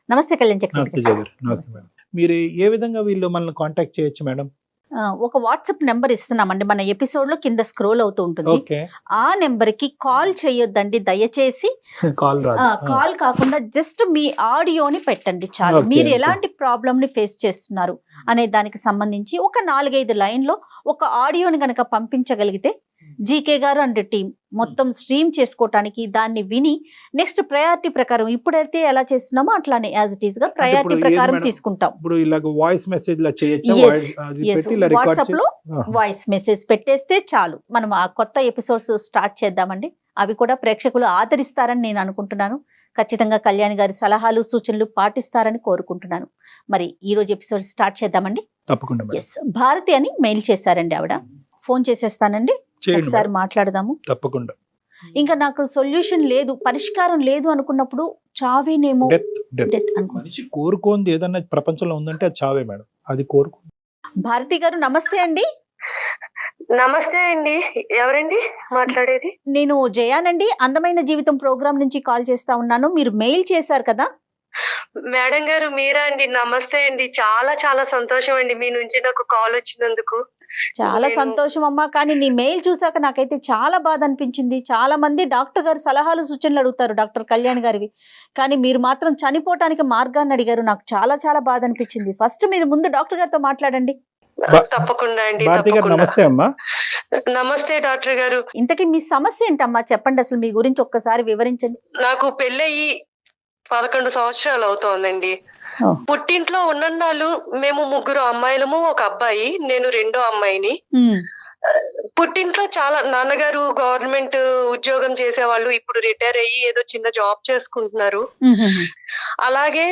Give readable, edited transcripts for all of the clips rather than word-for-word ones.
నమస్తే కళ్యాణ్ నమస్తే చక్రవర్తి జయ గారు. నమస్తే మేడం. మీరు ఏ విధంగా వీళ్ళు మనల్ని కాంటాక్ట్ చేయొచ్చు మేడం? ఒక వాట్సాప్ నెంబర్ ఇస్తున్నామండి, మన ఎపిసోడ్ లో కింద స్క్రోల్ అవుతూ ఉంటుంది. ఓకే, ఆ నెంబర్ కి కాల్ చేయొద్దండి దయచేసి. కాల్ రాదు. కాల్ కాకుండా జస్ట్ మీ ఆడియోని పెట్టండి చాలు. Okay, మీరు okay. ఎలాంటి ప్రాబ్లమ్ ని ఫేస్ చేస్తున్నారు అనే దానికి సంబంధించి ఒక 4-5 లైన్లో ఒక ఆడియోని గనక పంపించగలిగితే జీకే గారు అండ్ టీం మొత్తం స్ట్రీమ్ చేసుకోవటానికి, దాన్ని విని నెక్స్ట్ ప్రయారిటీ ప్రకారం ఇప్పుడైతే ఎలా చేస్తున్నామో అట్లానే యాజ్ ఇట్ ఈస్ గా ప్రయారిటీ ఇప్పుడు ఏది ప్రకారం మేడం? తీసుకుంటాం. ఇప్పుడు ఇలాగ వాయిస్ మెసేజ్ లా చేయొచ్చా? Yes, yes. పెట్టి ఇలా రికార్డ్ వాట్సాప్ లో వాయిస్ మెసేజ్ పెట్టేస్తే చాలు. మనం ఆ కొత్త ఎపిసోడ్స్ స్టార్ట్ చేద్దామండి. అవి కూడా ప్రేక్షకులు ఆదరిస్తారని నేను అనుకుంటున్నాను. ఖచ్చితంగా కళ్యాణ్ గారి సలహాలు సూచనలు పాటిస్తారని కోరుకుంటున్నాను. మరి ఈ రోజు ఎపిసోడ్ స్టార్ట్ చేద్దామండి. తప్పకుండా మేడం. ఎస్, భారతి అని మెయిల్ చేశారండి ఆవిడ. ఫోన్ చేసేస్తానండి, చేయండి ఒకసారి మేడం. మాట్లాడదాము. తప్పకుండా. ఇంకా నాకు సొల్యూషన్ లేదు, పరిష్కారం లేదు అనుకున్నప్పుడు చావేనేమో, డెత్ డెత్ డెత్ అనుకో. మనిషి కోరుకోంది ఏదన్నా ప్రపంచంలో ఉందంటే అది చావే మేడం. అది కోరుకో. భారతి గారు నమస్తే అండి. నమస్తే అండి. ఎవరండి మాట్లాడేది? నేను జయానండి, అందమైన జీవితం ప్రోగ్రామ్ నుంచి కాల్ చేస్తా ఉన్నాను. మీరు మెయిల్ చేశారు కదా. మేడం గారు మీరా అండి? నమస్తే అండి. చాలా చాలా సంతోషం అండి మీ నుంచి నాకు కాల్ వచ్చినందుకు. చాలా నేను- సంతోషం అమ్మా, కానీ నీ మెయిల్ చూసాక నాకైతే చాలా బాధ అనిపించింది. చాలా మంది డాక్టర్ గారు సలహాలు సూచనలు అడుగుతారు, డాక్టర్ కళ్యాణ్ గారివి, కానీ మీరు మాత్రం చనిపోవటానికి మార్గాన్ని అడిగారు. నాకు చాలా చాలా బాధ అనిపించింది. ఫస్ట్ మీరు ముందు డాక్టర్ గారితో మాట్లాడండి. తప్పకుండా అండి, భారతి గారు తప్పకుండా. నమస్తే అమ్మా. నమస్తే డాక్టర్ గారు. ఇంతకీ మీ సమస్య ఏంటమ్మా, చెప్పండి, అసలు మీ గురించి ఒక్కసారి వివరించండి. నాకు పెళ్ళయి 11 సంవత్సరాలు అవుతోందండి. ఓ. పుట్టింట్లో ఉన్నన్నాళ్ళు మేము 3 అమ్మాయిలము, ఒక అబ్బాయి. నేను రెండో అమ్మాయిని. ఉమ్, పుట్టింట్లో చాలా నాన్నగారు గవర్నమెంట్ ఉద్యోగం చేసేవాళ్ళు. ఇప్పుడు రిటైర్ అయ్యి ఏదో చిన్న జాబ్ చేసుకుంటున్నారు. ఉమ్, ఉమ్, అలాగే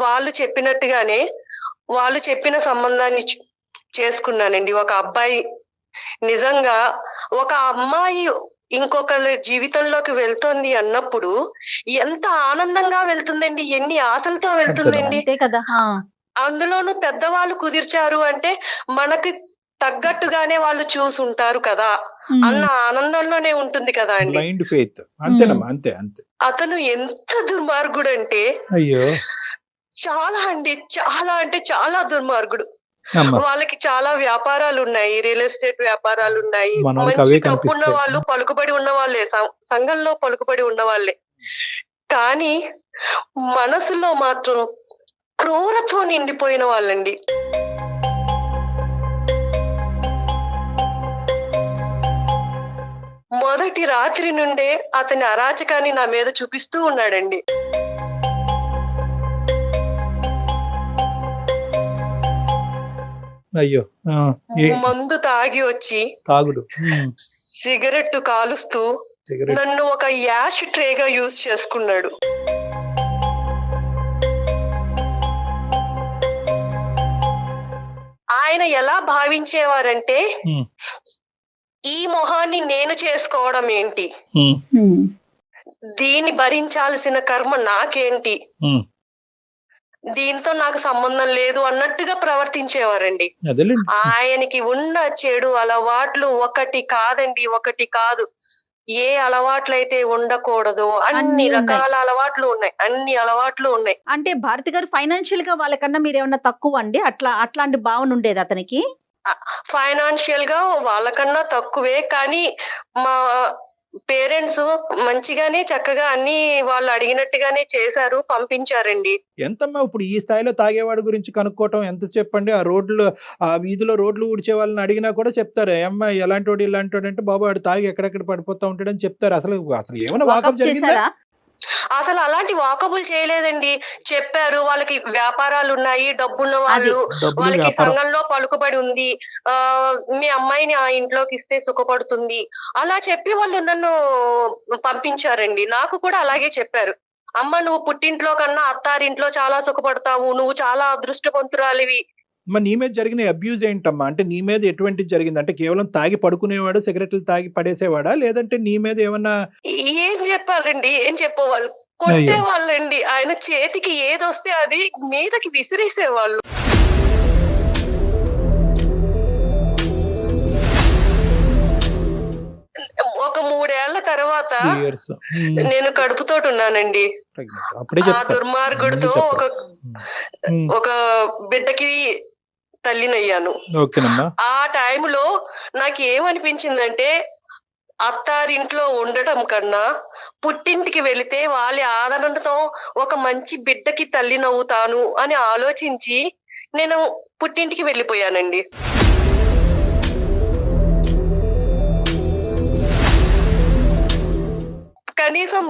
వాళ్ళు చెప్పినట్టుగానే వాళ్ళు చెప్పిన సంబంధాన్ని చేసుకున్నానండి. ఒక అబ్బాయి. నిజంగా ఒక అమ్మాయి ఇంకొకరి జీవితంలోకి వెళ్తోంది అన్నప్పుడు ఎంత ఆనందంగా వెళ్తుందండి, ఎన్ని ఆశలతో వెళ్తుందండి. అంతే కదా. అందులోనూ పెద్దవాళ్ళు కుదిర్చారు అంటే మనకి తగ్గట్టుగానే వాళ్ళు చూసుంటారు కదా అన్న ఆనందంలోనే ఉంటుంది కదా అండి. Blind faith. అంతేనమ్మా, అంతే అంతే. అతను ఎంత దుర్మార్గుడు అంటే అయ్యో చాలా అండి, చాలా అంటే చాలా దుర్మార్గుడు. అమ్మా. వాళ్ళకి చాలా వ్యాపారాలు ఉన్నాయి, రియల్ ఎస్టేట్ వ్యాపారాలు ఉన్నాయి. మన వాళ్ళకి మంచి అవే డబ్బున్న కనిపిస్తాయి. వాళ్ళు, పలుకుబడి ఉన్న వాళ్ళే, సంఘంలో పలుకుబడి ఉన్న వాళ్ళే. కానీ మనసులో మాత్రం క్రూరత్వం నిండిపోయిన వాళ్ళండి. మొదటి రాత్రి నుండే అతని అరాచకాన్ని నా మీద చూపిస్తూ ఉన్నాడండి. అయ్యో మందు తాగి వచ్చి తాగుడు. సిగరెట్ కాలుస్తూ సిగరెట్. నన్ను ఒక యాష్ ట్రేగా యూజ్ చేసుకున్నాడు. ఆయన ఎలా భావించేవారంటే ఉమ్, ఈ మొహాన్ని నేను చేసుకోవడం ఏంటి, ఉమ్, ఉమ్, దీన్ని భరించాల్సిన కర్మ నాకేంటి, ఉమ్. దీంతో నాకు సంబంధం లేదు అన్నట్టుగా ప్రవర్తించేవారండి. అదేలేండి. ఆయనకి ఉన్న చెడు అలవాట్లు ఒకటి కాదండి, ఒకటి కాదు. ఏ అలవాట్లయితే ఉండకూడదో అన్నీ అన్ని ఉన్నాయి. రకాల అలవాట్లు ఉన్నాయి, అన్ని అలవాట్లు ఉన్నాయి. అంటే భారతి గారు ఫైనాన్షియల్ గా వాళ్ళకన్నా మీరు ఏమన్నా తక్కువ అండి? అట్లాంటి భావన ఉండేది అతనికి? ఫైనాన్షియల్ గా వాళ్ళకన్నా తక్కువే, కానీ మా పేరెంట్స్ మంచిగానే చక్కగా అన్ని వాళ్ళు అడిగినట్టుగానే చేశారు, పంపించారండి. ఎంతమ్మా ఇప్పుడు ఈ స్థాయిలో తాగేవాడి గురించి కనుక్కోవటం ఎంత చెప్పండి. ఆ రోడ్లు, ఆ వీధిలో రోడ్లు ఊడ్చే వాళ్ళని అడిగినా కూడా చెప్తారు, ఏమ్మా ఎలాంటి వాడు ఇలాంటి వాడు అంటే, బాబు వాడు తాగి ఎక్కడెక్కడ పడిపోతా ఉంటాడని చెప్తారు. అసలు అసలు ఏమైనా వాకప్ వాకప్ జరిగిందా? చేశారా? అసలు అలాంటి వాకబుల్ చేయలేదండి. చెప్పారు వాళ్ళకి వ్యాపారాలు ఉన్నాయి, డబ్బున్న వాళ్ళు, డబ్బులు, వాళ్ళకి వ్యాపారం. సంఘంలో పలుకుబడి ఉంది, మీ అమ్మాయిని ఆ ఇంట్లోకి ఇస్తే సుఖపడుతుంది, అలా చెప్పి వాళ్ళు నన్ను పంపించారండి. నాకు కూడా అలాగే చెప్పారు. అమ్మ నువ్వు పుట్టింట్లో కన్నా అత్తారింట్లో చాలా సుఖపడతావు, నువ్వు చాలా అదృష్టవంతురాలివి. మరి నీ మీద జరిగిన అబ్యూజ్ ఏంటమ్మా? అంటే నీ మీద ఎటువంటిది జరిగింది? అంటే కేవలం తాగి పడుకునేవాడు, సిగరెట్లు తాగి పడేసేవాడా, లేదంటే నీ మీద ఏమన్నా? ఏం చెప్పాలండి, ఏం చెప్పేవాళ్ళు, కొట్టేవాళ్ళండి. ఆయన చేతికి ఏదొస్తే అది మీదకి విసిరేసేవాళ్ళు. ఒక 3 ఏళ్ల తర్వాత 3 ఇయర్స్ నేను కడుపుతోటి ఉన్నానండి. అప్పుడే ఆ చెప్తారు. దుర్మార్గుడితో ఒక బిడ్డకి తల్లినయ్యాను. ఓకేనమ్మా. ఆ టైంలో నాకు ఏమనిపించిందంటే, అత్తారింట్లో ఉండటం కన్నా పుట్టింటికి వెళితే వాళ్ళ ఆదరణతో ఒక మంచి బిడ్డకి తల్లినవుతాను అని ఆలోచించి నేను పుట్టింటికి వెళ్ళిపోయానండి. కనీసం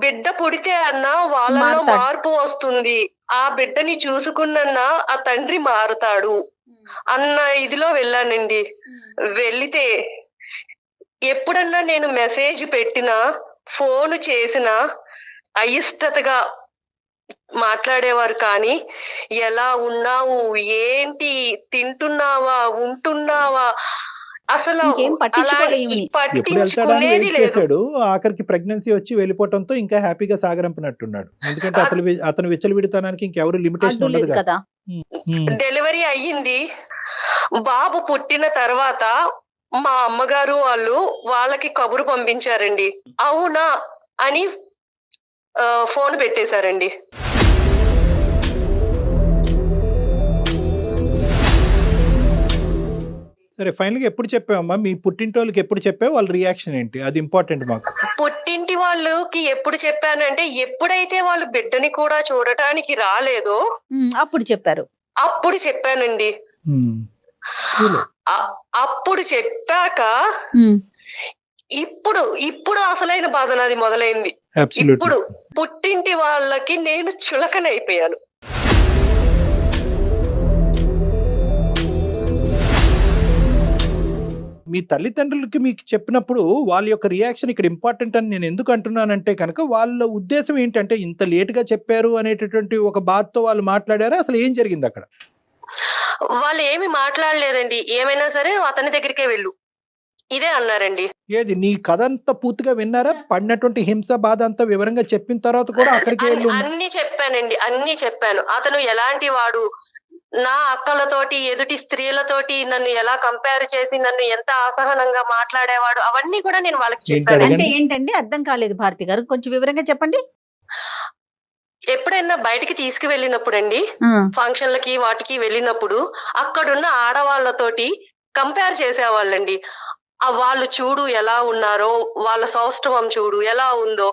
బిడ్డ పుడితే అన్నా వాళ్ళలో మారతాడు. మార్పు వస్తుంది, ఆ బిడ్డని చూసుకున్నా ఆ తండ్రి మారుతాడు అన్న ఇదిలో వెళ్ళానండి. వెళితే ఎప్పుడన్నా నేను మెసేజ్ పెట్టినా, ఫోన్ చేసినా అయిష్టతగా మాట్లాడేవారు. కానీ ఎలా ఉన్నావు, ఏంటి, తింటున్నావా, ఉంటున్నావా, అసలు ఇంకేం పట్టించుకోలే ఈమెని. ఎప్పుడు వెళ్తాడా అని పట్టించుకునేది వెయిట్ లేదు. చేశాడు. ఆఖరికి ప్రెగ్నెన్సీ వచ్చి వెళ్ళిపోవడంతో ఇంకా హ్యాపీగా సాగరంపినట్టున్నాడు. ఎందుకంటే అతను విచ్చలవిడితనానికి ఇంకెవరు లిమిటేషన్ అడ్డు ఉండదు లేదు కదా. కదా. డెలివరీ అయ్యింది. బాబు పుట్టిన తర్వాత మా అమ్మగారు వాళ్ళకి కబురు పంపించారండి. అవునా అని ఫోన్ పెట్టేశారండి. సరే, ఫైనల్ గా ఎప్పుడు చెప్పావమ్మా? మీ పుట్టింటోళ్ళకి ఎప్పుడు చెప్పావు? వాళ్ళ రియాక్షన్ ఏంటి? అది ఇంపార్టెంట్ మాకు. పుట్టింటి వాళ్ళకి ఎప్పుడు చెప్పానంటే, ఎప్పుడైతే వాళ్ళు బిడ్డని కూడా చూడటానికి రాలేదో అప్పుడు చెప్పారు. అప్పుడు చెప్పానండి. అప్పుడు చెప్పాక ఇప్పుడు అసలైన బాధ నాది మొదలైంది. ఇప్పుడు పుట్టింటి వాళ్ళకి నేను చులకనైపోయాను. మీ తల్లిదండ్రులకి మీకు చెప్పినప్పుడు వాళ్ళ యొక్క రియాక్షన్ ఇక్కడ ఇంపార్టెంట్ అని నేను ఎందుకు అంటున్నానంటే కనుక, వాళ్ళ ఉద్దేశం ఏంటంటే ఇంత లేట్ గా చెప్పారు అనేటటువంటి ఒక బాధతో వాళ్ళు మాట్లాడారా? అసలు ఏం జరిగింది అక్కడ? వాళ్ళు ఏమి మాట్లాడలేదండి. ఏమైనా సరే నువ్వు అతని దగ్గరికే వెళ్ళు, ఇదే అన్నారండి. ఏది నీ కథ అంతా పూర్తిగా విన్నారా? పడినటువంటి హింస బాధ అంతా వివరంగా చెప్పిన తర్వాత కూడా అక్కడికి వెళ్ళు. అన్ని చెప్పానండి, అన్ని చెప్పాను. అతను ఎలాంటి వాడు, నా అక్కలతోటి ఎదుటి స్త్రీలతోటి నన్ను ఎలా కంపేర్ చేసి నన్ను ఎంత అసహనంగా మాట్లాడేవాడు, అవన్నీ కూడా నేను వాళ్ళకి చెప్పాను. అంటే ఏంటండి అర్థం కాలేదు భారతి గారు, కొంచెం వివరంగా చెప్పండి. ఎప్పుడైనా బయటికి తీసుకువెళ్ళినప్పుడు అండి, ఫంక్షన్లకి వాటికి వెళ్ళినప్పుడు అక్కడున్న ఆడవాళ్లతోటి కంపేర్ చేసేవాళ్ళండి. వాళ్ళు చూడు ఎలా ఉన్నారో, వాళ్ళ సౌష్ఠవం చూడు ఎలా ఉందో.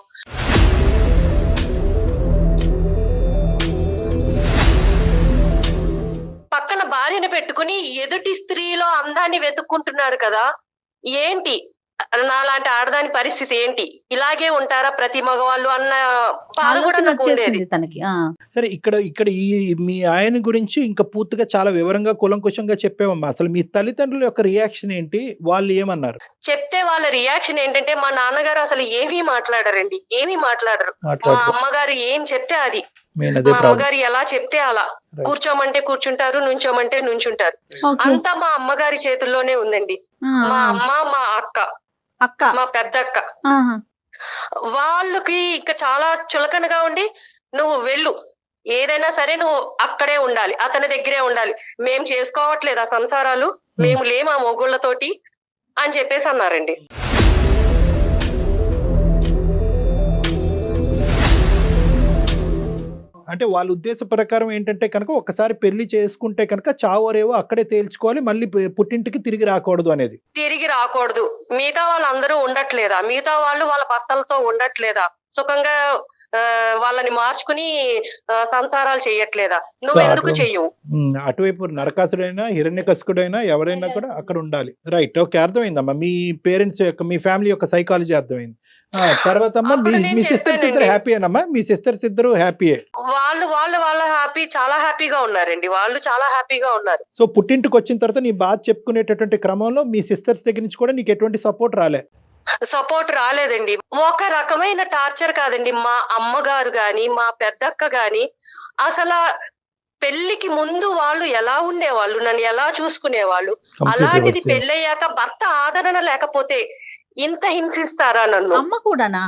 పక్కన భార్యను పెట్టుకుని ఎదుటి స్త్రీలో అందాన్ని వెతుక్కుంటున్నారు కదా. ఏంటి నాలాంటి ఆడదాని పరిస్థితి ఏంటి, ఇలాగే ఉంటారా ప్రతి మగవాళ్ళు అన్న బాధ కూడా ఆలోచన నాకు ఉండేది. వచ్చేసింది తనకి. సరే, ఇక్కడ ఈ మీ ఆయన గురించి ఇంకా పూర్తిగా చాలా వివరంగా కూలంకుషంగా చెప్పావమ్మా. అసలు మీ తల్లిదండ్రుల యొక్క రియాక్షన్ ఏంటి? వాళ్ళు ఏమన్నారు? చెప్తే వాళ్ళ రియాక్షన్ ఏంటంటే, మా నాన్నగారు అసలు ఏమీ మాట్లాడరండి, ఏమీ మాట్లాడరు. మా అమ్మగారు ఏం చెప్తే అది, మా అమ్మగారు ఎలా చెప్తే అలా. కూర్చోమంటే కూర్చుంటారు, నుంచోమంటే నుంచుంటారు. అంతా మా అమ్మగారి చేతుల్లోనే ఉందండి. మా అమ్మ, మా అక్క, మా పెద్ద అక్క, వాళ్ళకి ఇంకా చాలా చులకనగా ఉండి, నువ్వు వెళ్ళు, ఏదైనా సరే నువ్వు అక్కడే ఉండాలి, అతని దగ్గరే ఉండాలి, మేం చేసుకోవట్లేదు ఆ సంసారాలు, మేము లేము ఆ మొగుళ్ళతోటి అని చెప్పేసి అన్నారండి. అంటే వాళ్ళ ఉద్దేశ ప్రకారం ఏంటంటే కనుక, ఒకసారి పెళ్లి చేసుకుంటే కనుక చావరేవో అక్కడే తేల్చుకోవాలి, మళ్ళీ పుట్టింటికి తిరిగి రాకూడదు అనేది. తిరిగి రాకూడదు. మిగతా వాళ్ళందరూ ఉండట్లేదా, మిగతా వాళ్ళు వాళ్ళ భర్తలతో ఉండట్లేదా, సుఖంగా వాళ్ళని మార్చుకుని సంసారాలు చెయ్యట్లేదా, నువ్వు ఎందుకు చెయ్యవు? అటువైపు నరకాసుడైనా హిరణ్యకశిపుడైనా ఎవరైనా కూడా అక్కడ ఉండాలి. రైట్, ఓకే, అర్థమైందమ్మా. మీ పేరెంట్స్ యొక్క, మీ ఫ్యామిలీ యొక్క సైకాలజీ అర్థమైంది. తర్వాత అమ్మా, మీ సిస్టర్స్ ఇద్దరు హ్యాపీయేనమ్మా? మీ సిస్టర్స్ ఇద్దరు హ్యాపీయే? వాళ్ళ హ్యాపీ, చాలా హ్యాపీగా ఉన్నారండి. వాళ్ళు చాలా హ్యాపీగా ఉన్నారు. సో పుట్టింటికి వచ్చిన తర్వాత నీ బాధ చెప్పుకునేటటువంటి క్రమంలో మీ సిస్టర్స్ దగ్గర నుంచి కూడా నీకు ఎటువంటి సపోర్ట్ రాలే? సపోర్ట్ రాలేదండి. ఒక రకమైన టార్చర్ కాదండి. మా అమ్మగారు గాని, మా పెద్దక్క గాని అసలు పెళ్లికి ముందు వాళ్ళు ఎలా ఉండేవాళ్ళు, నన్ను ఎలా చూసుకునేవాళ్ళు, అలాంటిది పెళ్ళయ్యాక భర్త ఆదరణ లేకపోతే ఇంత హింసిస్తారా నన్ను? అమ్మ కూడానా?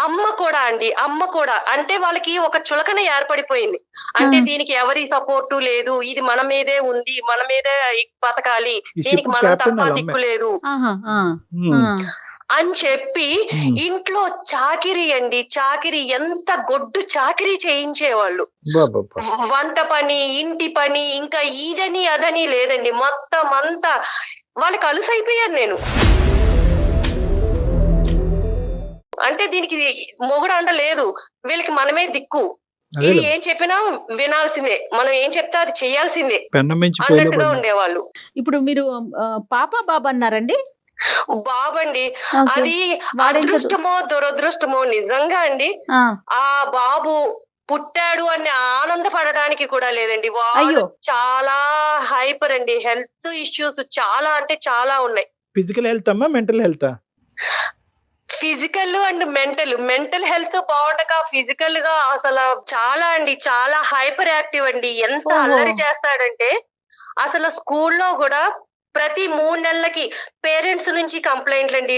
అమ్మ కూడా అండి, అమ్మ కూడా. అంటే వాళ్ళకి ఒక చులకన ఏర్పడిపోయింది. అంటే దీనికి ఎవరి సపోర్టు లేదు, ఇది మన మీదే ఉంది, మన మీదే బతకాలి, దీనికి మనం తప్ప దిక్కు లేదు అని చెప్పి ఉమ్. ఇంట్లో చాకిరీ అండి, చాకిరీ ఎంత గొడ్డు చాకిరీ చేయించేవాళ్ళు. బాబా. వంట పని, ఇంటి పని, ఇంకా ఇదని అదని లేదండి, మొత్తం అంతా వాళ్ళకి అలుసైపోయాను నేను. అంటే దీనికి మొగుడు అండ లేదు, వీళ్ళకి మనమే దిక్కు. ఇది అదేలే, ఏం చెప్పినా వినాల్సిందే, మనం ఏం చెప్తే అది చేయాల్సిందే పెన్నం మించి అన్నట్టుగా పోయిన ఉండేవాళ్ళు. ఇప్పుడు మీరు పాప బాబు అన్నారండి? బాబండి, ఓకే. అది వాడేం చదువు- అదృష్టమో దురదృష్టమో నిజంగా అండి, ఆ, ఆ బాబు పుట్టాడు అని ఆనందపడడానికి కూడా లేదండి. వాడు అయ్యో. చాలా హైపర్ అండి, హెల్త్ ఇష్యూస్ చాలా అంటే చాలా ఉన్నాయి. ఫిజికల్ హెల్త్ అమ్మా, mental health? Physical and mental health బాగుండక ఫిజికల్ గా అసలు చాలా అండి, చాలా హైపర్ యాక్టివ్ అండి. ఎంత ఓహో. అల్లరి చేస్తాడంటే అసలు స్కూల్లో కూడా ప్రతి 3 నెలలకి పేరెంట్స్ నుంచి కంప్లైంట్లు అండి.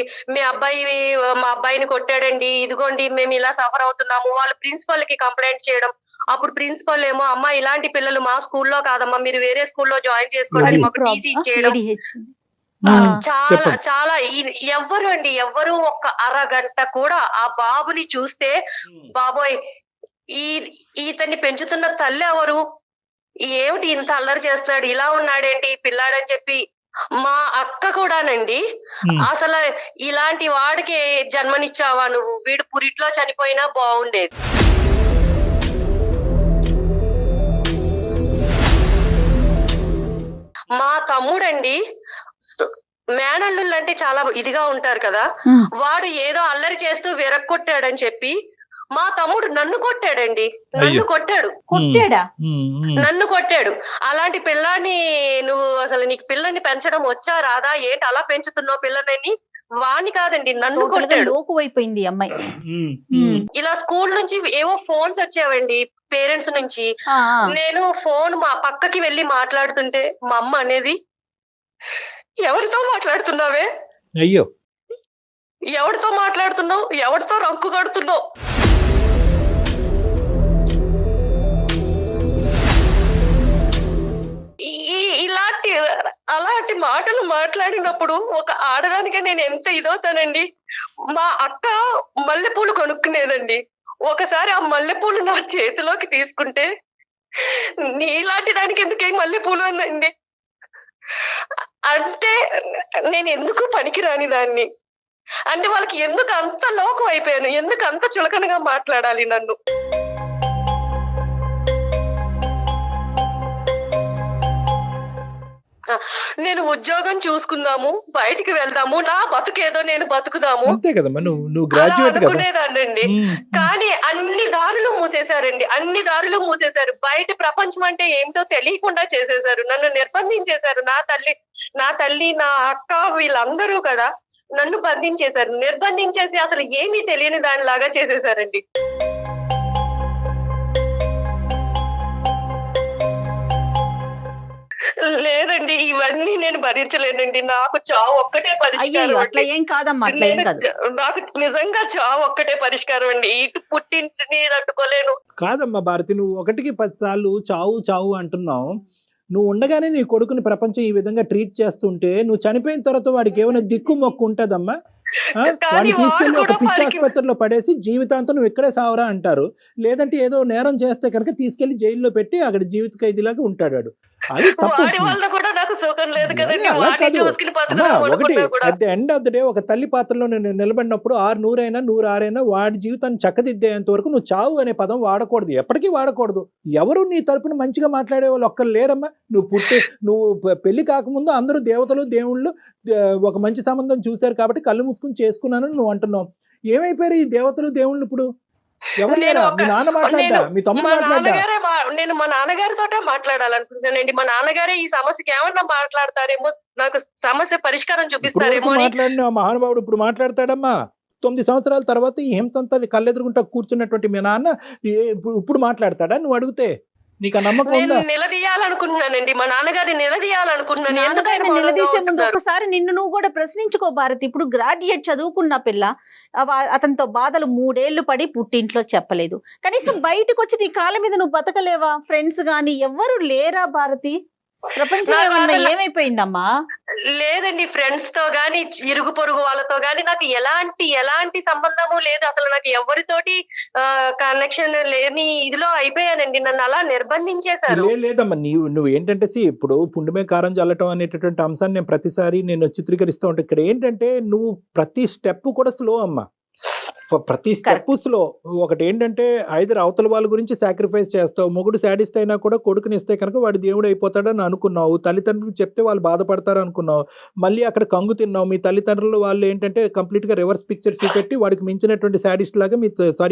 మా అబ్బాయిని కొట్టాడండి, ఇదిగోండి మేము ఇలా సఫర్ అవుతున్నాము. వాళ్ళు ప్రిన్సిపల్ కి కంప్లైంట్ చేయడం. అప్పుడు ప్రిన్సిపల్ ఏమో, అమ్మా ఇలాంటి పిల్లలు మా స్కూల్లో కాదమ్మా, మీరు వేరే స్కూల్లో జాయిన్ చేసుకోండి, అది మాకు టీసీ ఇచ్చేయడం. ADHD. చాలా చెప్పండి. చాలా ఎవ్వరు ఒక అరగంట కూడా ఆ బాబుని చూస్తే, బాబోయ్ ఈ ఇతన్ని పెంచుతున్న తల్లి ఎవరు, ఏమిటి ఇంత అల్లరి చేస్తున్నాడు, ఇలా ఉన్నాడేంటి ఈ పిల్లాడని చెప్పి మా అక్క కూడానండి, అసలు ఇలాంటి వాడికి జన్మనిచ్చావా నువ్వు, వీడు పురిట్లో చనిపోయినా బాగుండేది. మా తమ్ముడండి, మేనల్లుళ్ళు అంటే చాలా ఇదిగా ఉంటారు కదా, ఉమ్. వాడు ఏదో అల్లరి చేస్తూ విరక్కొట్టాడని చెప్పి మా తమ్ముడు నన్ను కొట్టాడండి, నన్ను అయ్యో. కొట్టాడు, కొట్టాడా? నన్ను కొట్టాడు. అలాంటి పిల్లాన్ని నువ్వు అసలు నీకు పిల్లని పెంచడం వచ్చా రాదా, ఏంటి అలా పెంచుతున్నావు పిల్లని, వాణ్ణి కాదండి నన్ను టోటల్ గా కొట్టాడు. లోకు అయిపోయింది ఈ అమ్మాయి. ఇలా స్కూల్ నుంచి ఏవో ఫోన్స్ వచ్చావండి పేరెంట్స్ నుంచి. ఆ, ఆ. నేను ఫోన్ మా పక్కకి వెళ్ళి మాట్లాడుతుంటే మా అమ్మ అనేది, ఎవరితో మాట్లాడుతున్నావే, అయ్యో, ఎవరితో మాట్లాడుతున్నావు, ఎవరితో రంకు కడుతున్నావు. అలాంటి మాటలు మాట్లాడినప్పుడు ఒక ఆడదానిగా నేను ఎంత ఇదవుతానండి. మా అక్క మల్లెపూలు కొనుక్కునేదండి, ఒకసారి ఆ మల్లెపూలు నా చేతిలోకి తీసుకుంటే, నీలాంటి దానికి ఎందుకే మల్లెపూలు అనండి. అంటే నేను ఎందుకు పనికిరాని దాన్ని, అంటే వాళ్ళకి ఎందుకు అంత లోకం అయిపోయాను, ఎందుకు అంత చులకనగా మాట్లాడాలి నన్ను. నేను ఉద్యోగం చూసుకుందాము, బయటికి వెళ్దాము, నా బతుకేదో నేను బతుకుదాము అంతే కదమ్మా, నువ్వు అలా గ్రాడ్యుయేట్ కదా. అనుకునేదాన్నండి. కానీ అన్ని దారులు మూసేశారండి, అన్ని దారులు మూసేశారు. బయట ప్రపంచం అంటే ఏమిటో తెలియకుండా చేసేశారు, నన్ను నిర్బంధించేశారు. నా తల్లి నా అక్క వీళ్ళందరూ కూడా నన్ను బంధించేశారు, నిర్బంధించేసి అసలు ఏమీ తెలియని దానిలాగా చేసేశారండి. లేదండి, ఇవన్నీ నేను భరించలేనండి, నాకు చావు ఒక్కటే పరిష్కారం అయ్యో, అండి. అట్లా ఏం కాదమ్మా, అట్లా ఏం కాదు. నాకు నిజంగా చావు ఒక్కటే పరిష్కారం అండి, ఇటు పుట్టింటిని తట్టుకోలేను. కాదమ్మా భారతి, నువ్వు 1కి 10 సార్లు చావు చావు అంటున్నావు. నువ్వు ఉండగానే నీ కొడుకుని ప్రపంచం ఈ విధంగా ట్రీట్ చేస్తుంటే, నువ్వు చనిపోయిన తర్వాత వాడికి ఏమైనా దిక్కు మొక్కు ఉంటదమ్మా? వాడిని తీసుకెళ్లి ఒక పిచ్చి ఆసుపత్రిలో పడేసి జీవితాంతం నువ్వు ఇక్కడే సావరా అంటారు. లేదంటే ఏదో నేరం చేస్తే కనుక తీసుకెళ్లి జైల్లో పెట్టి అక్కడ జీవిత ఖైదీలాగా ఉంటాడు. అది తప్పు. వాడి వల్ల కూడా నాకు సుఖం లేదు కదండి, అలా వాడిని కాదు. చూసుకుని అమ్మా, బతుకుదాం ఒకటి అనుకున్నా కూడా. At the end of the day ఒక తల్లి పాత్రలో నేను నిలబడినప్పుడు 6 అయినా 106 వాడి జీవితాన్ని చక్కదిద్దేంత వరకు నువ్వు చావు అనే పదం వాడకూడదు, ఎప్పటికీ వాడకూడదు. ఎవరు నీ తరపున మంచిగా మాట్లాడే వాళ్ళు ఒక్కరు లేరమ్మా. నువ్వు పెళ్లి కాకముందు అందరూ దేవతలు దేవుళ్ళు ఒక మంచి సంబంధం చూశారు కాబట్టి కళ్ళు మూసుకుని చేసుకున్నానని నువ్వు అంటున్నావు. ఏమైపోయారు ఈ దేవతలు దేవుళ్ళు ఇప్పుడు? ఎవరు లేరా? మీ నాన్న మాట్లాడ్డా, మీ తమ్ముడు మాట్లాడ్డా? నేను మా నాన్నగారితోటే మాట్లాడాలనుకుంటున్నానండి. మా నాన్నగారే ఈ సమస్యకి ఏమన్నా మాట్లాడతారేమో, నాకు సమస్య పరిష్కారం చూపిస్తారేమో అని. మాట్లాడిన మహానుభావుడు ఇప్పుడు మాట్లాడతాడమ్మా. 9 సంవత్సరాల తర్వాత ఈ హింసంతా కళ్ళెదురుగుంటా కూర్చున్నటువంటి మీ నాన్న ఇప్పుడు మాట్లాడతాడా నువ్వు అడిగితే? నీకు ఆ నమ్మకం నేను ఉందా? నిలదీయాలనుకుంటున్నానండి, మా నాన్నగారిని నిలదీయాలనుకుంటున్నాను. నాన్నగారిని నిలదీసే ముందు ఒకసారి నిన్ను నువ్వు కూడా ప్రశ్నించుకో భారతి. ఇప్పుడు గ్రాడ్యుయేట్ చదువుకున్న పిల్ల, అతనితో బాధలు 3 ఏళ్లు పడి పుట్టింట్లో చెప్పలేదు. కనీసం బయటకు వచ్చి నీ కాళ్ళ మీద నువ్వు బతకలేవా? ఫ్రెండ్స్ గాని ఎవ్వరు లేరా భారతి? ప్రపంచం నాకు ఏమన్నా అసలు ఏమైపోయిందమ్మా? లేదండి, ఫ్రెండ్స్ తో గాని ఇరుగు పొరుగు వాళ్ళతో గాని నాకు ఎలాంటి సంబంధము లేదు. అసలు నాకు ఎవరితోటి కనెక్షన్ లేని ఇదిలో అయిపోయానండి. నన్ను అలా నిర్బంధించేశారు. లేదమ్మా, నువ్వు ఏంటంటే ఇప్పుడు పుండుమే కారం చల్లటం అనేటటువంటి అంశాన్ని నేను ప్రతిసారి నేను చిత్రీకరిస్తూ ఉంటాను. ఇక్కడ ఏంటంటే నువ్వు ప్రతి స్టెప్ కూడా స్లో అమ్మా, ప్రతి స్టెప్ స్లో. ఒకటి ఏంటంటే ఐదర్ అవతల వాళ్ళ గురించి సాక్రిఫైస్ చేస్తావు, మొగుడు శాడిస్ట్ అయినా కూడా కొడుకుని ఇస్తే కనుక వాడు దేవుడు అయిపోతాడని అనుకున్నావు, తల్లిదండ్రులకు చెప్తే వాళ్ళు బాధపడతారు అనుకున్నావు, మళ్ళీ అక్కడ కంగు తిన్నావు. మీ తల్లిదండ్రులు వాళ్ళు ఏంటంటే కంప్లీట్ గా రివర్స్ పిక్చర్ చూపెట్టి వాడికి మించినటువంటి శాడిస్ట్ లాగా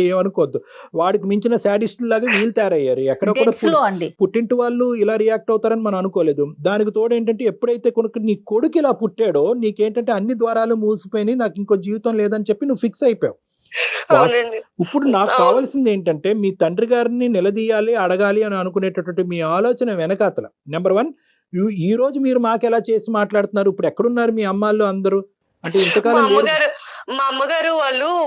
ఏమనుకోవద్దు, వాడికి మించిన శాడిస్ట్ లాగా వీళ్ళు తయారయ్యారు. ఎక్కడ కూడా పుట్టింటి వాళ్ళు ఇలా రియాక్ట్ అవుతారని మనం అనుకోలేదు. దానికి తోడు ఏంటంటే ఎప్పుడైతే నీ కొడుకు ఇలా పుట్టాడో నీకేంటంటే అన్ని ద్వారాలు మూసిపోయినాయి, నాకు ఇంకో జీవితం లేదని చెప్పి నువ్వు ఫిక్స్ అయిపోయావు. ఇప్పుడు నాకు కావాల్సింది ఏంటంటే మీ తండ్రి గారిని నిలదీయాలి, అడగాలి అని అనుకునేటటువంటి మీ ఆలోచన వెనకాతల నెంబర్ 1, ఈ రోజు మీరు మాకు ఎలా చేసి మాట్లాడుతున్నారు? ఇప్పుడు ఎక్కడున్నారు మీ అమ్మాళ్ళు అందరూ? అంటే ఇంతకాలం మా అమ్మగారు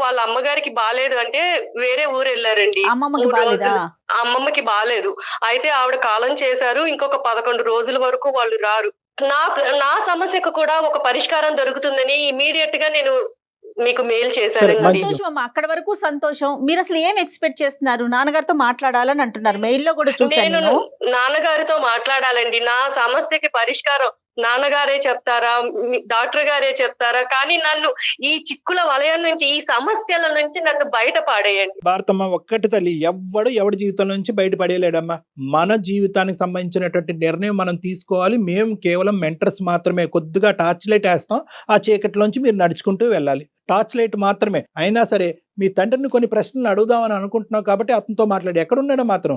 వాళ్ళ అమ్మగారికి బాలేదు అంటే వేరే ఊరు వెళ్ళారండి. అమ్మమ్మకి బాలేదు, అయితే ఆవిడ కాలం చేశారు. ఇంకొక 11 రోజుల వరకు వాళ్ళు రారు. నా సమస్యకు కూడా ఒక పరిష్కారం దొరుకుతుందని ఇమీడియట్ గా నేను మీకు మెయిల్ చేశారు. సంతోషం అమ్మా, అక్కడ వరకు సంతోషం. మీరు అసలు ఏం ఎక్స్పెక్ట్ చేస్తున్నారు? నాన్నగారితో మాట్లాడాలని అంటున్నారు, మెయిల్ లో కూడా చూసాను. నేను నాన్నగారితో మాట్లాడాలండి. నా సమస్యకి పరిష్కారం నాన్నగారే చెప్తారా, డాక్టర్ గారే చెప్తారా? కానీ నన్ను ఈ చిక్కుల వలయం నుంచి, ఈ సమస్యల నుంచి నన్ను బయట పాడేయండి. భారతమ్మ, ఒక్కటి తల్లి, ఎవడి జీవితం నుంచి బయట పడేయలేడమ్మా. మన జీవితానికి సంబంధించినటువంటి నిర్ణయం మనం తీసుకోవాలి. మేము కేవలం మెంటర్స్ మాత్రమే. కొద్దిగా టార్చ్ లైట్ వేస్తాం, ఆ చీకటిలోంచి మీరు నడుచుకుంటూ వెళ్ళాలి. టార్చ్ లైట్ మాత్రమే. అయినా సరే మీ తండ్రిని కొన్ని ప్రశ్నలు అడుగుదామని అనుకుంటున్నావు కాబట్టి అతనితో మాట్లాడి. ఎక్కడున్నాడో మాత్రం?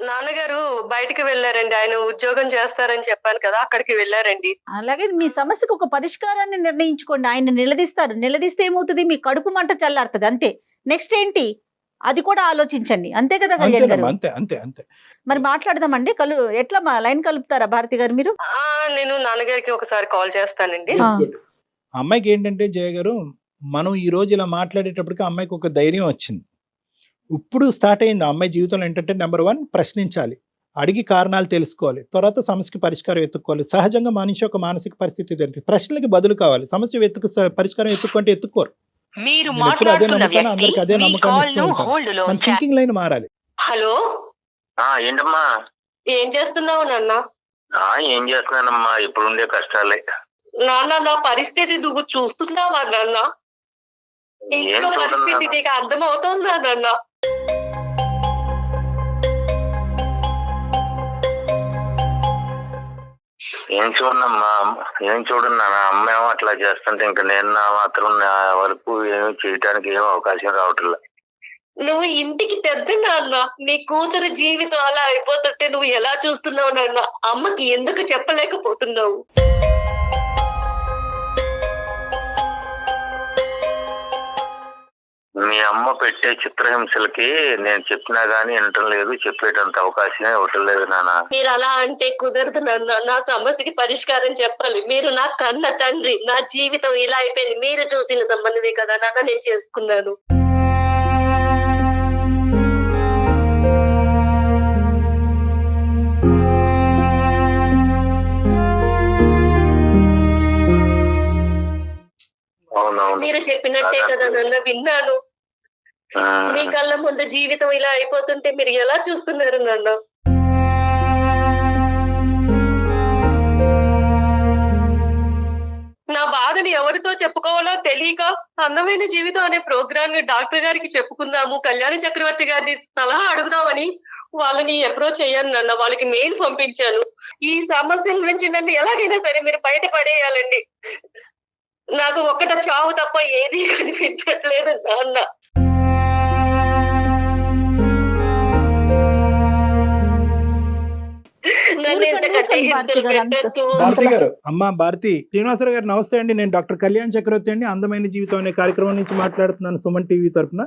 నాన్నగారు బయటికి వెళ్ళారండి, ఆయన ఉద్యోగం చేస్తారని చెప్పాను కదా, అక్కడికి వెళ్ళారండి. అలాగే మీ సమస్యకు ఒక పరిష్కారాన్ని నిర్ణయించుకోండి. ఆయన నిలదీస్తారు, నిలదీస్తే ఏమవుతుంది? మీ కడుపు మంట చల్లారుతుంది, అంతే. నెక్స్ట్ ఏంటి అది కూడా ఆలోచించండి, అంతే కదా కళ్యాణ్ గారు? అంతే. మరి మాట్లాడదామండి. ఎట్లా లైన్ కలుపుతారా భారతి గారు మీరు? నేను నాన్నగారికి ఒకసారి కాల్ చేస్తానండి. అమ్మాయికి ఏంటంటే జయ గారు, మనం ఈ రోజు ఇలా మాట్లాడేటప్పటికి అమ్మాయికి ఒక ధైర్యం వచ్చింది. ఇప్పుడు స్టార్ట్ అయింది ఆ అమ్మాయి జీవితంలో. ఏంటంటే నెంబర్ 1, ప్రశ్నించాలి, అడిగి కారణాలు తెలుసుకోవాలి, తర్వాత సమస్యకి పరిష్కారం ఎత్తుక్కోవాలి. సహజంగా మనిషి ఒక మానసిక పరిస్థితి జరిగింది, ప్రశ్నలకు బదులు కావాలి. సమస్య పరిష్కారం ఎత్తుక్కుంటే ఎత్తుక్కోరు. అదే నమ్ముతాను, అందరికి అదే నమ్మకాన్ని ఇస్తూ ఉంటాను. మన థింకింగ్ లైన్ మారాలి. హలో, ఏంటమ్మా? ఏం చేస్తున్నావు నాన్న? ఏం చేస్తున్నానమ్మా, ఇప్పుడు ఉండే కష్టాలే. నాన్న, నా పరిస్థితి నువ్వు చూస్తున్నావా నాన్న? ఇంట్లో పరిస్థితి నీకు అర్థమవుతుందా నాన్న? ఏం చూడన్నా, అమ్మ ఏమో అట్లా చేస్తుంటే ఇంకా నేను నా మాత్రం నా వరకు ఏమి చేయటానికి ఏమో అవకాశం రావట్లే. నువ్వు ఇంటికి పెద్ద నాన్న, నీ కూతురు జీవితం అలా అయిపోతుంటే నువ్వు ఎలా చూస్తున్నావు నాన్న? అమ్మకి ఎందుకు చెప్పలేకపోతున్నావు? మీ అమ్మ పెట్టే చిత్రహింసలకి నేను చెప్పినా గానీ వినటం లేదు, చెప్పేటంత అవకాశమే ఇవ్వటం లేదు నాన్న. మీరు అలా అంటే కుదరదు నాన్న. నా సమస్యకి పరిష్కారం చెప్పాలి. మీరు నా కన్న తండ్రి, నా జీవితం ఇలా అయిపోయింది మీరు చూసిన సంబంధమే కదా నాన్న నేను చేసుకున్నాను. మీరు చెప్పినట్టే కదా నాన్న విన్నాను. మీ కళ్ళ ముందు జీవితం ఇలా అయిపోతుంటే మీరు ఎలా చూస్తున్నారు నాన్న? నా బాధని ఎవరితో చెప్పుకోవాలో తెలియక అందమైన జీవితం అనే ప్రోగ్రామ్ ని డాక్టర్ గారికి చెప్పుకుందాము, కళ్యాణ చక్రవర్తి గారిని సలహా అడుగుదామని వాళ్ళని అప్రోచ్ అయ్యాను నాన్న. వాళ్ళకి మెయిల్ పంపించాను. ఈ సమస్యల నుంచి నన్ను ఎలాగైనా సరే మీరు బయట పడేయాలండి. నాకు ఒక్కట చావు తప్ప ఏది కనిపించట్లేదు నాన్న. భారతి గారు, అమ్మా భారతి, శ్రీనివాసరావు గారు నమస్తే అండి. నేను డాక్టర్ కళ్యాణ్ చక్రవర్తి అండి, అందమైన జీవితం అనే కార్యక్రమం నుంచి మాట్లాడుతున్నాను, సుమన్ టీవీ తరఫున.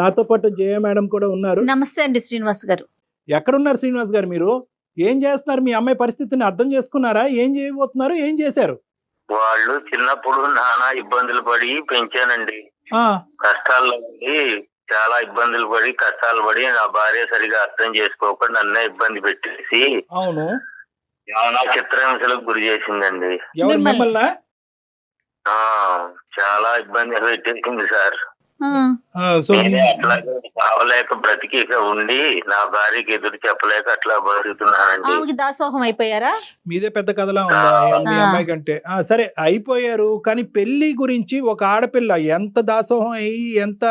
నాతో పాటు జయ మేడం కూడా ఉన్నారు. నమస్తే అండి శ్రీనివాస్ గారు. ఎక్కడున్నారు శ్రీనివాస్ గారు? మీరు ఏం చేస్తున్నారు? మీ అమ్మాయి పరిస్థితిని అర్థం చేసుకున్నారా? ఏం చేయబోతున్నారు? ఏం చేశారు? వాళ్ళు చిన్నప్పుడు నానా ఇబ్బందులు పడి పెంచానండి. కష్టాల్లో చాలా ఇబ్బందులు పడి కష్టాలు పడి నా భార్య సరిగా అర్థం చేసుకోకుండా నన్నే ఇబ్బంది పెట్టేసి అవును చాలా చిత్రహింసలకు గురి చేసిందండి. ఎవరు మిమ్మల్ని? మిమ్మల్ని? ఆ చాలా ఇబ్బంది పెట్టేసింది సార్. సో నేనే అట్లాగే కావలేక బ్రతికి ఇక ఉండి నా భార్యకి ఎదురు చెప్పలేక అట్లా బతుకుతున్నానండి. ఆమెకి దాసోహం అయిపోయారా? మీదే పెద్ద కథలా ఉందా మీ ఆ. అమ్మాయి కంటే? సరే అయిపోయారు, కానీ పెళ్లి గురించి ఒక ఆడపిల్ల ఎంత దాసోహం అయ్యి ఎంత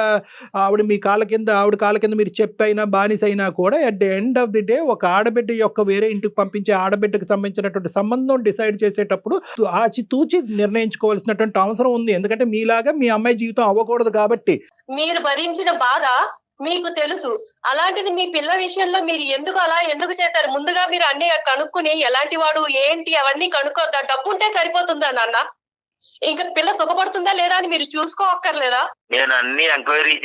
ఆవిడ మీ కాళ్ళ కింద ఆవిడ కాళ్ళ కింద మీరు చెప్పైనా బానిసైనా కూడా at the end of the day ఒక ఆడబిడ్డ యొక్క వేరే ఇంటికి పంపించే ఆడబిడ్డకు సంబంధించినటువంటి సంబంధం డిసైడ్ చేసేటప్పుడు ఆచితూచి నిర్ణయించుకోవాల్సినటువంటి అవసరం ఉంది. ఎందుకంటే మీలాగా మీ అమ్మాయి జీవితం అవ్వకూడదు కాబట్టి. మీరు భరించిన బాధ మీకు తెలుసు. అలాంటిది మీ పిల్ల విషయంలో మీరు ఎందుకు చేశారు? ముందుగా మీరు అన్ని కనుక్కుని ఎలాంటి వాడు ఏంటి అవన్నీ కనుక్కోద్దా? డబ్బు ఉంటే సరిపోతుందా నాన్న? ఇంకా పిల్ల సుఖపడుతుందా లేదా అని మీరు చూసుకోవక్కర్లేదా? నేను అన్ని ఎంక్వైరీ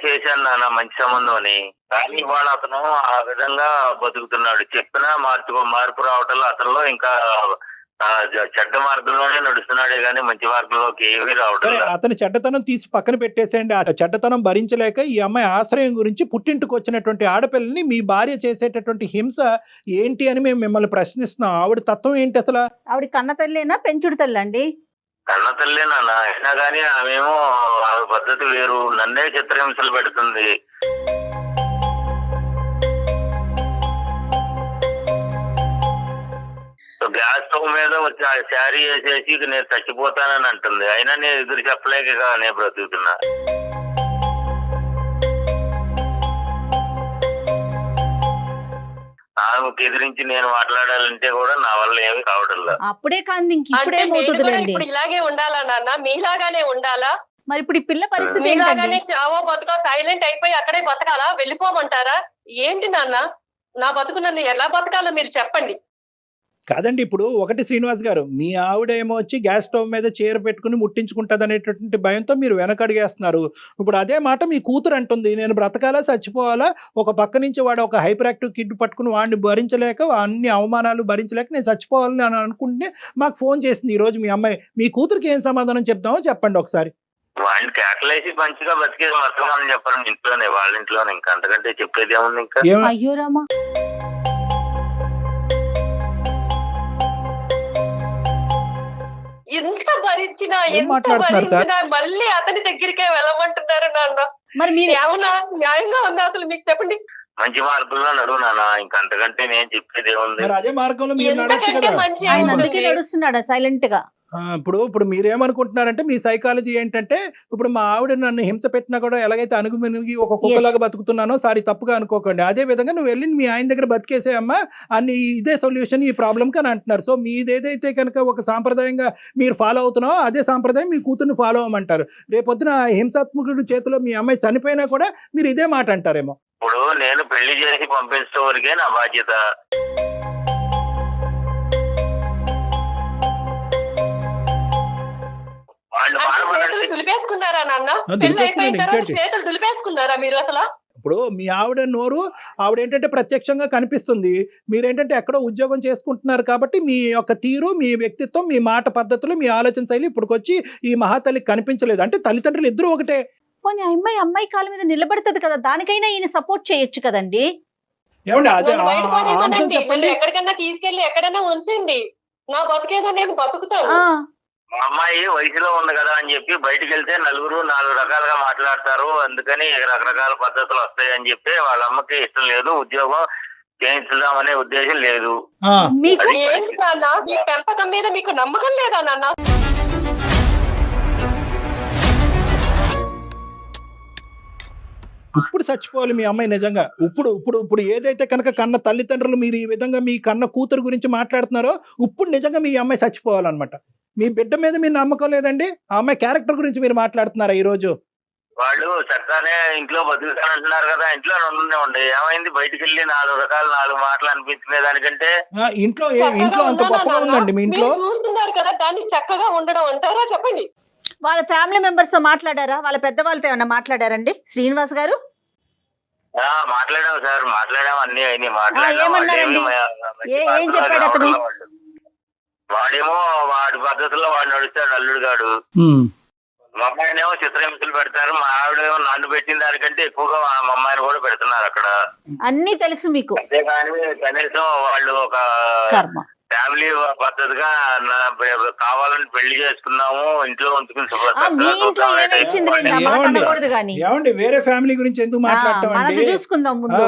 చేశాను నాన్న మంచి సంబంధం అని. కానీ ఇవాళ అతను ఆ విధంగా బతుకుతున్నాడు. చెప్పినా మార్పు రావటంలో అతనిలో ఇంకా చెడ్డ మార్గంలోనే నడుస్తున్నాడే గానీ మంచి మార్గంలోకి ఏమీ రావటం సరే లేదు. అతని చెడ్డతనం తీసి పక్కన పెట్టేసేయండి. ఆ చెడ్డతనం భరించలేక ఈ అమ్మాయి ఆశ్రయం గురించి పుట్టింటికి వచ్చినటువంటి ఆడపిల్లని మీ భార్య చేసేటటువంటి హింస ఏంటి అని మేము మిమ్మల్ని ప్రశ్నిస్తున్నాం. ఆవిడ తత్వం ఏంటి అసలు? ఆవిడ కన్న తల్లేనా పెంచుడు తల్లి అండి? కన్న తల్లే నాన్న. అయినా కానీ ఆమెమో ఆమె పద్ధతి వేరు. నన్నే చిత్రహింసలు పెడుతుంది. గ్యాస్ స్టవ్ మీద వచ్చి ఆ శారీ వేసేసి ఇక నేను చచ్చిపోతానని అంటుంది. అయినా నేను ఎదురు చెప్పలేక ఇక నేను బ్రతుకుతున్నా. ఆమెకు ఎదిరించి నేను మాట్లాడాలంటే కూడా నా వల్ల ఏమీ కావడం లేదు. అప్పుడే కాంది ఇంక అంటే ఇప్పుడే నేను కూడా మోతుందిలేండి. ఇప్పుడు ఇలాగే ఉండాలా నాన్న? మీలాగానే ఉండాలా? మరి ఇప్పుడు ఈ పిల్ల పరిస్థితి ఏంటండి? మీలాగానే చావో బతుకో సైలెంట్ అయిపోయి అక్కడే బతకాలా? వెళ్ళిపోమంటారా? ఏంటి నాన్న? నా బతుకు నన్ను ఎలా బతకాలో మీరు చెప్పండి. కాదండి, ఇప్పుడు ఒకటి శ్రీనివాస్ గారు, మీ ఆవిడ ఏమో వచ్చి గ్యాస్ స్టవ్ మీద చీర పెట్టుకుని ముట్టించుకుంటది అనేటటువంటి భయంతో మీరు వెనకడిగేస్తున్నారు. ఇప్పుడు అదే మాట మీ కూతురు అంటుంది, నేను బ్రతకాలా చచ్చిపోవాలా? ఒక పక్క నుంచి వాడు ఒక హైపర్ యాక్టివ్ కిడ్ పట్టుకుని వాడిని భరించలేక అన్ని అవమానాలు భరించలేక నేను చచ్చిపోవాలని అని అనుకుంటే మాకు ఫోన్ చేసింది ఈ రోజు మీ అమ్మాయి. మీ కూతురికి ఏం సమాధానం చెప్తామో చెప్పండి ఒకసారి. వాడిని కేకలేసి మంచిగా బతికేది వర్తమానం చెప్పాలని ఇంట్లోనే, వాళ్ళ ఇంట్లోనే. ఇంకా అంతకంటే చెప్పేది ఏముంది ఇంకా? అయ్యో రామా. ఎంత భరించినా ఏం మాట్లాడుతున్నారు సార్? మళ్ళీ అతని దగ్గరికే వెళ్ళమంటున్నారు నాన్న. మరి మీరు ఏమన్నా న్యాయంగా ఉందా అసలు? మీకు చెప్పండి. మంచి మార్గంలో నడువు నాన్న. ఇంకా అంతకంటే నేను చెప్పేది ఏముంది? మరి అదే మార్గంలో మీరు నడవచ్చు ఎంతకంటే కదా. మంచి ఆయన ఏముంది? అందుకే నడుస్తున్నాడా సైలెంట్ గా? ఇప్పుడు మీరేమనుకుంటున్నారంటే మీ సైకాలజీ ఏంటంటే, ఇప్పుడు మా ఆవిడ నన్ను హింస పెట్టినా కూడా ఎలాగైతే అణుగుమిణిగి ఒక కుక్కలాగా బతుకుతున్నానో సారీ తప్పుగా అనుకోకండి, అదే విధంగా నువ్వు వెళ్ళి మీ ఆయన దగ్గర బతికేసేయమ్మా అన్ని ఇదే సొల్యూషన్ ఈ ప్రాబ్లం అని అంటున్నారు. సో మీదేదైతే కనుక ఒక సాంప్రదాయంగా మీరు ఫాలో అవుతున్నావో అదే సాంప్రదాయం మీ కూతుర్ని ఫాలో అవ్వమంటారు. రేపొద్దున హింసాత్మకుడి చేతిలో మీ అమ్మాయి చనిపోయినా కూడా మీరు ఇదే మాట అంటారేమో. ఇప్పుడు నేను పెళ్లి చేసి పంపించడం వరకే నా బాధ్యత. వాళ్ళు అంటే బాధపడండి. చేతులు దులిపేసుకున్నారా నాన్న? దులిపేసుకున్నాను, పెళ్లి అయిపోయిన తర్వాత ఇంకేంటి? చేతులు దులిపేసుకున్నారా మీరు అసలు? ఇప్పుడు మీ ఆవిడ నోరు ఆవిడ ఏంటంటే ప్రత్యక్షంగా కనిపిస్తుంది, మీరేంటంటే ఎక్కడో ఉద్యోగం చేసుకుంటున్నారు కాబట్టి మీ యొక్క తీరు, మీ వ్యక్తిత్వం, మీ మాట పద్ధతులు, మీ ఆలోచన శైలి ఇప్పుడుకొచ్చి ఈ మహాతల్లికి కనిపించలేదు. అంటే తల్లిదండ్రులు ఇద్దరు ఒకటే. పోనీ అమ్మాయి కాళ్ళ మీద నిలబడుతుంది కదా, దానికైనా ఈయన సపోర్ట్ చేయొచ్చు కదండి. ఏమండి అదే నన్ను బయట ఆ అంశం పడేయమనండి. నన్ను చెప్పండి. ఎక్కడికన్నా తీసుకెళ్లి ఎక్కడైనా ఉంచండి. నా బతికేదో నేను బతుకుతాను. ఆ మా అమ్మాయి వయసులో ఉంది కదా అని చెప్పి బయటికి వెళ్తే నలుగురు 4 రకాలుగా మాట్లాడతారు, అందుకని రకరకాల పద్ధతులు వస్తాయి అని చెప్పి వాళ్ళ అమ్మకి ఇష్టం లేదు, ఉద్యోగం చేయించుదామనే ఉద్దేశం లేదు. మీకు ఏంటి నాన్న? మీ పెంపకం మీద మీకు నమ్మకం లేదా నాన్న? ఇప్పుడు చచ్చిపోవాలి మీ అమ్మాయి నిజంగా. ఇప్పుడు ఇప్పుడు ఇప్పుడు ఏదైతే కనుక కన్న తల్లిదండ్రులు మీరు ఈ విధంగా మీ కన్న కూతురు గురించి మాట్లాడుతున్నారో ఇప్పుడు నిజంగా మీ అమ్మాయి చచ్చిపోవాలన్నమాట. మీ బిడ్డ మీద మీ నమ్మకం లేదండి, ఆ అమ్మాయి క్యారెక్టర్ గురించి మీరు మాట్లాడుతున్నారా ఈ రోజు? వాళ్ళు చక్కగానే ఇంట్లో బతుకుతానంటున్నారు కదా, ఇంట్లో ఉండి ఏమైంది? బయటికి వెళ్ళి 4 మాటలు అనిపించుకునే దానికంటే ఇంట్లో చక్కగా ఇంట్లో అంత ఉన్నానా గొప్పగా నాన్న? ఉందండి మీ ఇంట్లో? మీరు చూస్తున్నారు కదా, దాన్ని చక్కగా ఉండడం అంటారా? చెప్పండి. వాళ్ళ ఫ్యామిలీ మెంబర్స్ తో మాట్లాడారా? వాళ్ళ పెద్దవాళ్ళతో ఏమన్నా మాట్లాడారండి శ్రీనివాస్ గారు? మాట్లాడాము సార్, మాట్లాడాము, అన్ని అయినాయి ఏమన్నారండి? ఏం చెప్పాడు అతను? వాడేమో వాడి పద్ధతుల్లో వాడు నడుస్తాడు, అల్లుడు గాడు. మా అమ్మాయినేమో చిత్రహింసలు పెడతారు, మా ఆవిడేమో నన్ను పెట్టిన దానికంటే ఎక్కువగా మా అమ్మాయిని కూడా పెడుతున్నారు అక్కడ. అన్ని తెలుసు మీకు. అంతేగాని కనీసం వాళ్ళు ఒక కర్మ. ఫ్యామిలీ పద్ధతిగా కావాలని పెళ్లి చేసుకున్నాము, ఇంట్లో ఉంచుకుని మీ ఇంట్లో ఏమి ఇచ్చింది లేండి, ఆ మాట ఏమండి? అనకూడదు కానీ ఏమండి వేరే ఫ్యామిలీ గురించి ఎందుకు మాట్లాడటం మనది అండి? చూసుకుందాం ముందు.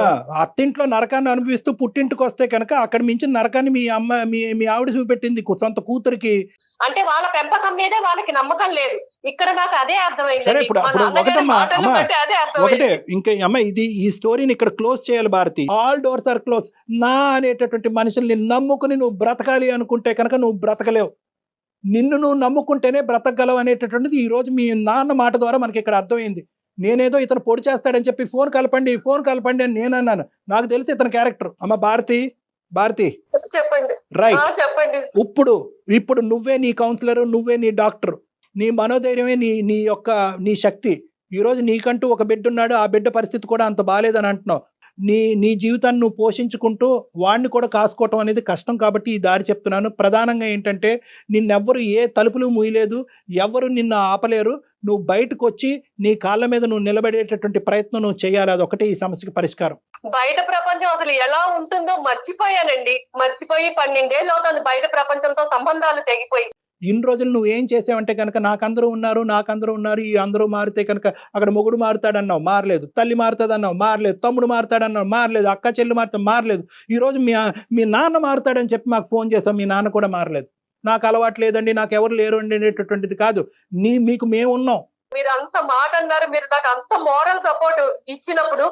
అత్తింట్లో నరకాన్ని అనుభవిస్తూ పుట్టింటికి వస్తే కనుక అక్కడ మించిన నరకాన్ని మీ అమ్మ మీ ఆవిడ చూపెట్టింది సొంత కూతురికి. అంటే వాళ్ళ పెంపకం మీదే వాళ్ళకి నమ్మకం లేదు. ఇక్కడ నాకు అదే సరే అర్థమైంది. ఇప్పుడు మా ఇప్పుడు నాన్నగారి ఒకటమ్మా మాటలను అమ్మా బట్టి అదే అర్థమైంది. ఒకటే ఇంకా అమ్మ ఈ స్టోరీని ఇక్కడ క్లోజ్ చేయాలి Bharathi. All doors are close. నా అనేటటువంటి మనుషుల్ని నమ్ముకుని నువ్వు బ్రతకాలి అనుకుంటే కనుక నువ్వు బ్రతకలేవు. నిన్ను నువ్వు నమ్ముకుంటేనే బ్రతకగలవు అనేటటువంటిది ఈ రోజు మీ నాన్న మాట ద్వారా మనకి ఇక్కడ అర్థమైంది. నేనేదో ఇతను పొడి చేస్తాడని చెప్పి ఫోన్ కలపండి అని నేను అన్నాను. నాకు తెలిసి ఇతని క్యారెక్టర్. అమ్మ భారతి చెప్పండి. రైట్. చెప్పండి. ఇప్పుడు నువ్వే నీ కౌన్సిలర్, నువ్వే నీ డాక్టర్, నీ మనోధైర్యమే నీ శక్తి. ఈ రోజు నీకంటూ ఒక బిడ్డ ఉన్నాడు, ఆ బిడ్డ పరిస్థితి కూడా అంత బాలేదని అంటున్నావు. నీ జీవితాన్ని నువ్వు పోషించుకుంటూ వాడిని కూడా కాసుకోవటం అనేది కష్టం. కాబట్టి ఈ దారి చెప్తున్నాను. ప్రధానంగా ఏంటంటే నిన్నెవ్వరు ఏ తలుపులు మూయలేదు, ఎవరు నిన్ను ఆపలేరు. నువ్వు బయటకు వచ్చి నీ కాళ్ళ మీద నువ్వు నిలబడేటటువంటి ప్రయత్నం నువ్వు చేయాలి. అదొకటే ఈ సమస్యకి పరిష్కారం. బయట ప్రపంచం అసలు ఎలా ఉంటుందో మర్చిపోయానండి. మర్చిపోయి 12 ఏళ్ళు అవుతుంది బయట ప్రపంచంతో సంబంధాలు తెగిపోయి. ఇన్ని రోజులు నువ్వు ఏం చేసావంటే కనుక నాకందరూ ఉన్నారు, ఈ అందరూ మారితే కనుక అక్కడ మొగుడు మారుతాడన్నావు, మారలేదు. తల్లి మారుతాడన్నావు, మారలేదు. తమ్ముడు మారుతాడన్నావు, మారలేదు. అక్క చెల్లి మారుతా, మారలేదు. ఈ రోజు మీ నాన్న మారుతాడని చెప్పి మాకు ఫోన్ చేసాం, మీ నాన్న కూడా మారలేదు. నాకు అలవాటు లేదండి, నాకు ఎవరు లేరు అండి అనేటటువంటిది కాదు. మీకు మేము ఉన్నాం. మీరు అంత మాట అన్నారు, మీరు నాకు అంత మోరల్ సపోర్ట్ ఇచ్చినప్పుడు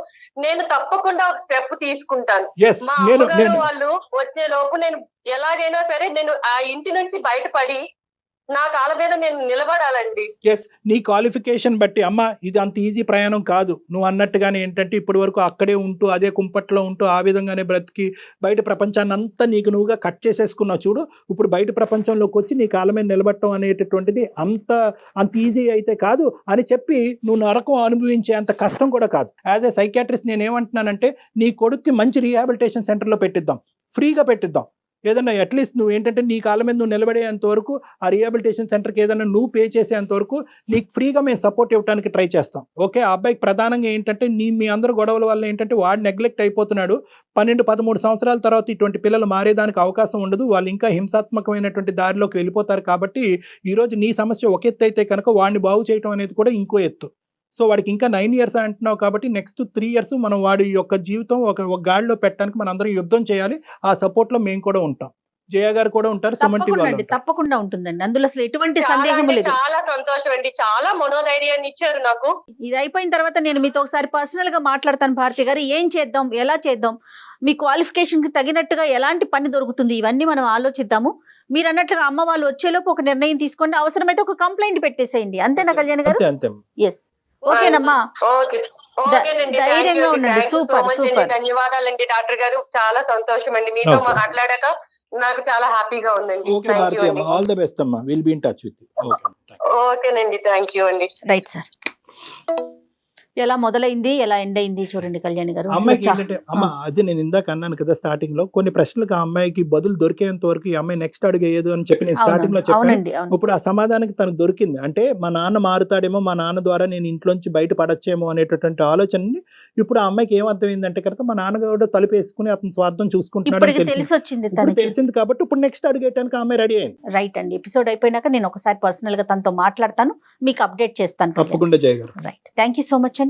నేను తప్పకుండా ఒక స్టెప్ తీసుకుంటాను. మా అమ్మగారు వాళ్ళు వచ్చే లోపు నేను ఎలాగైనా సరే నేను ఆ ఇంటి నుంచి బయటపడి నా కాళ్ళ మీద నేను నిలబడాలండి. నీ క్వాలిఫికేషన్ బట్టి అమ్మ ఇది అంత ఈజీ ప్రయాణం కాదు. నువ్వు అన్నట్టుగానే ఏంటంటే ఇప్పటి వరకు అక్కడే ఉంటూ అదే కుంపట్లో ఉంటూ ఆ విధంగానే బ్రతికి బయట ప్రపంచాన్ని అంతా నీకు నువ్వుగా కట్ చేసేసుకున్నావు. చూడు, ఇప్పుడు బయట ప్రపంచంలోకి వచ్చి నీ కాళ్ళ మీద నిలబడటం అనేటటువంటిది అంత ఈజీ అయితే కాదు అని చెప్పి నువ్వు నరకం అనుభవించే అంత కష్టం కూడా కాదు. యాజ్ ఏ సైకాట్రిస్ట్ నేను ఏమంటున్నానంటే నీ కొడుక్కి మంచి రీహాబిలిటేషన్ సెంటర్లో పెట్టిద్దాం, ఫ్రీగా పెట్టిద్దాం. ఏదన్నా అట్లీస్ట్ నువ్వు ఏంటంటే నీ కాళ్ళ మీద నువ్వు నిలబడేంత వరకు ఆ రీహాబిలిటేషన్ సెంటర్కి ఏదైనా నువ్వు పే చేసేంత వరకు నీకు ఫ్రీగా మేము సపోర్ట్ ఇవ్వడానికి ట్రై చేస్తాం. ఓకే, ఆ అబ్బాయికి ప్రధానంగా ఏంటంటే మీ అందరూ గొడవల వల్ల ఏంటంటే వాడు నెగ్లెక్ట్ అయిపోతున్నాడు. 12-13 సంవత్సరాల తర్వాత ఇటువంటి పిల్లలు మారేదానికి అవకాశం ఉండదు. వాళ్ళు ఇంకా హింసాత్మకమైనటువంటి దారిలోకి వెళ్ళిపోతారు. కాబట్టి ఈరోజు నీ సమస్య ఒక ఎత్తు అయితే కనుక వాడిని బాగు చేయడం అనేది కూడా ఇంకో ఎత్తు. సో వాడికి ఇంకా 9 years అంటున్నావు కాబట్టి నెక్స్ట్ 3 years మనం వాడి యొక్క జీవితం ఒక గాడిలో పెట్టడానికి మనం అందరం యుద్ధం చేయాలి. ఆ సపోర్ట్ లో మేము కూడా ఉంటాం. జయ గారు కూడా ఉంటారు, సుమన్ టీవీ వాళ్ళు ఉంటారు. తప్పకుండా ఉంటుందండి, అందులో అసలు ఎటువంటి సందేహం లేదు. చాలా సంతోషం అండి, చాలా మనోధైర్యాన్ని ఇచ్చారు నాకు. ఇది అయిపోయిన తర్వాత నేను మీతో ఒకసారి పర్సనల్ గా మాట్లాడతాను భారతి గారు. ఏం చేద్దాం, ఎలా చేద్దాం, మీ క్వాలిఫికేషన్ కి తగినట్టుగా ఎలాంటి పని దొరుకుతుంది, ఇవన్నీ మనం ఆలోచిద్దాము. మీరు అన్నట్లుగా అమ్మ వాళ్ళు వచ్చేలోపు ఒక నిర్ణయం తీసుకోండి, అవసరమైతే ఒక కంప్లైంట్ పెట్టేసేయండి. అంతేనా కళ్యాణ్ గారు? అంతే. ఎస్, ఓకేనమ్మా. ఓకేనండి, ధైర్యంగా ఉండండి. Super super. ధన్యవాదాలండి డాక్టర్ గారు, చాలా సంతోషం అండి మీతో మాట్లాడాక నాకు చాలా హ్యాపీగా ఉందండి. ఓకే భారతి అమ్మ, ఆల్ ది బెస్ట్ అమ్మా. Will be in touch with you. ఓకేనండి, థ్యాంక్ యూ అండి. Right sir. ఎలా మొదలైంది, ఎలా ఎండ్ అయింది చూడండి కళ్యాణ్ గారు. అమ్మాయికి ఏంటంటే అది నేను ఇందాక అన్నాను కదా స్టార్టింగ్ లో, కొన్ని ప్రశ్నలకు ఆ అమ్మాయికి బదులు దొరికేంత వరకు ఈ అమ్మాయి నెక్స్ట్ అడుగు వేయదు అని చెప్పి నేను స్టార్టింగ్ లో చెప్పాను. ఇప్పుడు ఆ సమాధానానికి తనకు దొరికింది. అంటే మా నాన్న మారుతాడేమో, మా నాన్న ద్వారా నేను ఇంట్లోంచి బయట పడచ్చేమో అనేటటువంటి ఆలోచనని ఇప్పుడు ఆ అమ్మాయికి ఏమర్థమైందంటే కనుక మా నాన్నగారు తలుపు వేసుకుని అతని స్వార్థం చూసుకుంటున్నాడు తెలిసింది. కాబట్టి ఇప్పుడు నెక్స్ట్ అడుగు వేయడానికి ఆ అమ్మాయి రెడీ అయింది. రైట్ అండి. ఎపిసోడ్ అయిపోయినాక నేను ఒకసారి పర్సనల్ గా తనతో మాట్లాడతాను, మీకు అప్డేట్ చేస్తాను. తప్పకుండా జయ గారు. Right, thank you so much అండి.